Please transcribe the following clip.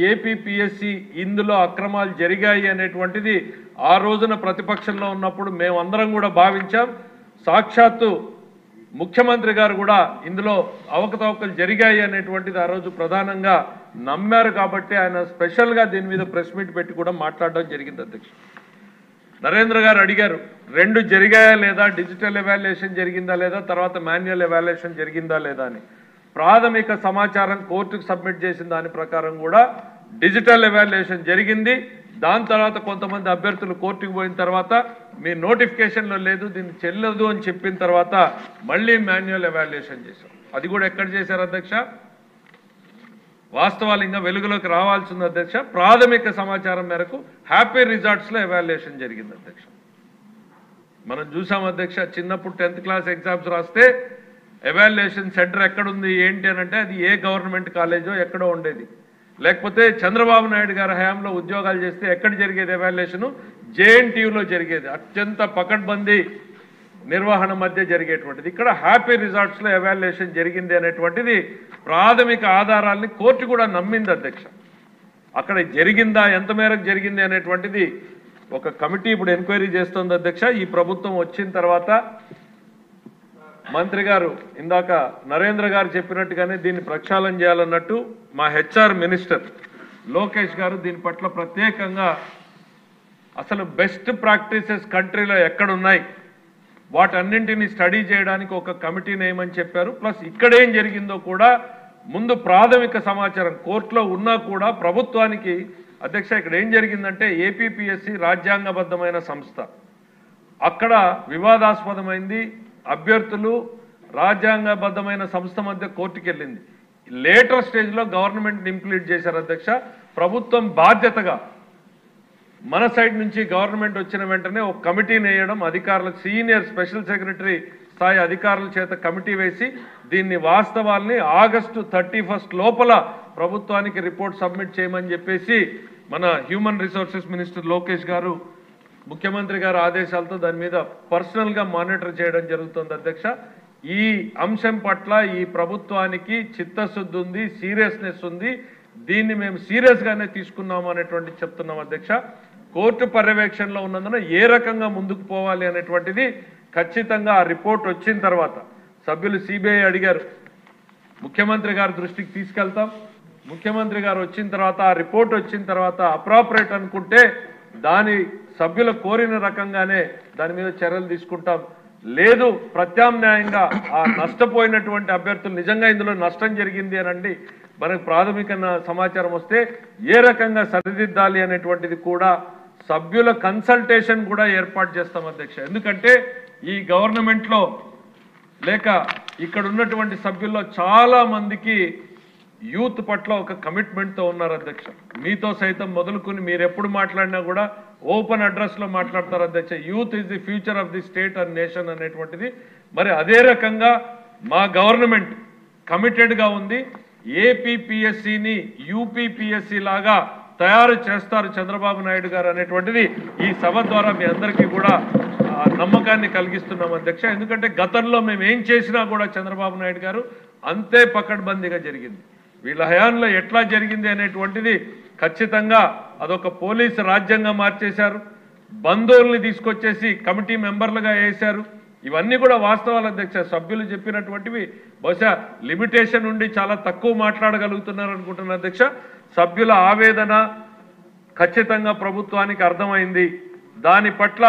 APPSC ఇందులో అక్రమాలు జరిగాయి అనేటువంటిది ఆ రోజున ప్రతిపక్షంలో ఉన్నప్పుడు మేమందరం కూడా భావించాం. సాక్షాత్తు ముఖ్యమంత్రి గారు కూడా ఇందులో అవకతవకలు జరిగాయి అనేటువంటిది ఆ రోజు ప్రధానంగా నమ్మారు. కాబట్టి ఆయన స్పెషల్గా దీని మీద ప్రెస్ మీట్ పెట్టి కూడా మాట్లాడడం జరిగింది. అధ్యక్ష నరేంద్ర గారు అడిగారు, 2 జరిగాయా లేదా, డిజిటల్ ఎవాల్యుయేషన్ జరిగిందా లేదా, తర్వాత మాన్యువల్ ఎవాల్యుయేషన్ జరిగిందా లేదా అని. ప్రాథమిక సమాచారం కోర్టుకు సబ్మిట్ చేసిన దాని ప్రకారం కూడా డిజిటల్ ఎవాల్యుయేషన్ జరిగింది. దాని తర్వాత కొంతమంది అభ్యర్థులు కోర్టుకు పోయిన తర్వాత మీ నోటిఫికేషన్లో లేదు, దీన్ని చెల్లదు అని చెప్పిన తర్వాత మళ్ళీ మాన్యువల్ ఎవాల్యుయేషన్ చేశాం. అది కూడా ఎక్కడ చేశారు అధ్యక్ష? వాస్తవాలు ఇంకా వెలుగులోకి రావాల్సింది అధ్యక్ష. ప్రాథమిక సమాచారం మేరకు హ్యాపీ రిజార్ట్స్లో ఎవాల్యుయేషన్ జరిగింది అధ్యక్ష. మనం చూసాం అధ్యక్ష, చిన్నప్పుడు 10th క్లాస్ ఎగ్జామ్స్ రాస్తే ఎవాల్యుయేషన్ సెంటర్ ఎక్కడుంది ఏంటి అని అంటే అది ఏ గవర్నమెంట్ కాలేజో ఎక్కడో ఉండేది. లేకపోతే చంద్రబాబు నాయుడు గారి హయాంలో ఉద్యోగాలు చేస్తే ఎక్కడ జరిగేది ఎవాల్యుయేషన్? జేఎన్టీయూలో జరిగేది. అత్యంత పకడ్బందీ నిర్వహణ మధ్య జరిగేటువంటిది. ఇక్కడ హ్యాపీ రిజార్ట్స్లో ఎవాల్యుయేషన్ జరిగింది అనేటువంటిది ప్రాథమిక ఆధారాల్ని కోర్టు కూడా నమ్మింది అధ్యక్ష. అక్కడ జరిగిందా, ఎంత మేరకు జరిగింది అనేటువంటిది ఒక కమిటీ ఇప్పుడు ఎంక్వైరీ చేస్తోంది అధ్యక్ష. ఈ ప్రభుత్వం వచ్చిన తర్వాత మంత్రి గారు ఇందాక నరేంద్ర గారు చెప్పినట్టుగానే దీన్ని ప్రక్షాళన చేయాలన్నట్టు మా హెచ్ఆర్ మినిస్టర్ లోకేష్ గారు దీని పట్ల ప్రత్యేకంగా అసలు బెస్ట్ ప్రాక్టీసెస్ కంట్రీలో ఎక్కడున్నాయి వాటన్నింటినీ స్టడీ చేయడానికి ఒక కమిటీ నేమని చెప్పారు. ప్లస్ ఇక్కడేం జరిగిందో కూడా ముందు ప్రాథమిక సమాచారం కోర్టులో ఉన్నా కూడా ప్రభుత్వానికి అధ్యక్ష ఇక్కడ ఏం జరిగిందంటే ఏపీపీఎస్సీ రాజ్యాంగబద్ధమైన సంస్థ, అక్కడ వివాదాస్పదమైంది. అభ్యర్థులు రాజ్యాంగబద్ధమైన సంస్థ మధ్య కోర్టుకు వెళ్ళింది. లేటర్ స్టేజ్లో గవర్నమెంట్ని ఇంప్లీట్ చేశారు అధ్యక్ష. ప్రభుత్వం బాధ్యతగా మన సైడ్ నుంచి గవర్నమెంట్ వచ్చిన వెంటనే ఒక కమిటీని వేయడం, అధికారులకు సీనియర్ స్పెషల్ సెక్రటరీ స్థాయి అధికారుల చేత కమిటీ వేసి దీన్ని వాస్తవాల్ని ఆగస్టు 31 లోపల ప్రభుత్వానికి రిపోర్ట్ సబ్మిట్ చేయమని చెప్పేసి మన హ్యూమన్ రిసోర్సెస్ మినిస్టర్ లోకేష్ గారు ముఖ్యమంత్రి గారి ఆదేశాలతో దాని మీద పర్సనల్గా మానిటర్ చేయడం జరుగుతుంది అధ్యక్ష. ఈ అంశం పట్ల ఈ ప్రభుత్వానికి చిత్తశుద్ధి ఉంది, సీరియస్నెస్ ఉంది. దీన్ని మేము సీరియస్గానే తీసుకున్నాము అనేటువంటి చెప్తున్నాం అధ్యక్ష. కోర్టు పర్యవేక్షణలో ఉన్నందున ఏ రకంగా ముందుకు పోవాలి అనేటువంటిది ఖచ్చితంగా ఆ రిపోర్ట్ వచ్చిన తర్వాత సభ్యులు సిబిఐ అడిగారు, ముఖ్యమంత్రి గారి దృష్టికి తీసుకెళ్తాం. ముఖ్యమంత్రి గారు వచ్చిన తర్వాత ఆ రిపోర్ట్ వచ్చిన తర్వాత అప్రాపరేట్ అనుకుంటే దాని సభ్యులు కోరిన రకంగానే దాని మీద చర్యలు తీసుకుంటాం. లేదు ప్రత్యామ్నాయంగా ఆ నష్టపోయినటువంటి అభ్యర్థులు నిజంగా ఇందులో నష్టం జరిగింది అనండి మనకు ప్రాథమిక సమాచారం వస్తే ఏ రకంగా సరిదిద్దాలి అనేటువంటిది కూడా సభ్యుల కన్సల్టేషన్ కూడా ఏర్పాటు చేస్తాం అధ్యక్ష. ఎందుకంటే ఈ గవర్నమెంట్లో లేక ఇక్కడ ఉన్నటువంటి సభ్యుల్లో చాలా మందికి యూత్ పట్ల ఒక కమిట్మెంట్తో ఉన్నారు అధ్యక్ష. మీతో సైతం మొదలుకొని మీరు ఎప్పుడు మాట్లాడినా కూడా ఓపెన్ అడ్రస్లో మాట్లాడతారు అధ్యక్ష. Youth is the future of the state and nation అనేటువంటిది. మరి అదే రకంగా మా గవర్నమెంట్ కమిటెడ్గా ఉంది. ఏపీపీఎస్సీని యూపీపీఎస్సీ లాగా తయారు చేస్తారు చంద్రబాబు నాయుడు గారు అనేటువంటిది ఈ సభ ద్వారా మీ అందరికీ కూడా నమ్మకాన్ని కలిగిస్తున్నాం అధ్యక్ష. ఎందుకంటే గతంలో మేము ఏం చేసినా కూడా చంద్రబాబు నాయుడు గారు అంతే పకడ్బందీగా జరిగింది. వీళ్ళ హయాంలో ఎట్లా జరిగింది అనేటువంటిది ఖచ్చితంగా అదొక పోలీసు రాజ్యంగా మార్చేశారు. బంధువుల్ని తీసుకొచ్చేసి కమిటీ మెంబర్లుగా వేశారు. ఇవన్నీ కూడా వాస్తవాలు అధ్యక్ష. సభ్యులు చెప్పినటువంటివి బహుశా లిమిటేషన్ ఉండి చాలా తక్కువ మాట్లాడగలుగుతున్నారు అనుకుంటున్నారు అధ్యక్ష. సభ్యుల ఆవేదన ఖచ్చితంగా ప్రభుత్వానికి అర్థమైంది. దాని పట్ల